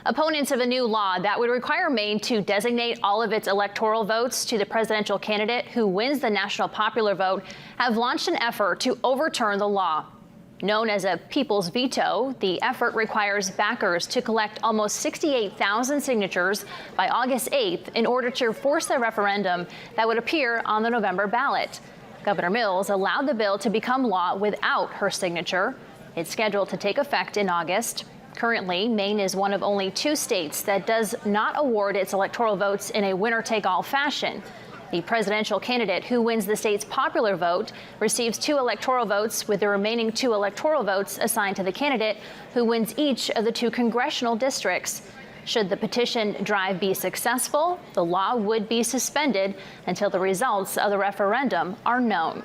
Opponents of a new law that would require Maine to designate all of its electoral votes to the presidential candidate who wins the national popular vote have launched an effort to overturn the law. Known as a people's veto, the effort requires backers to collect almost 68,000 signatures by August 8th in order to force a referendum that would appear on the November ballot. Governor Mills allowed the bill to become law without her signature. It's scheduled to take effect in August. Currently, Maine is one of only 2 states that does not award its electoral votes in a winner-take-all fashion. The presidential candidate who wins the state's popular vote receives 2 electoral votes, with the remaining 2 electoral votes assigned to the candidate who wins each of the 2 congressional districts. Should the petition drive be successful, the law would be suspended until the results of the referendum are known.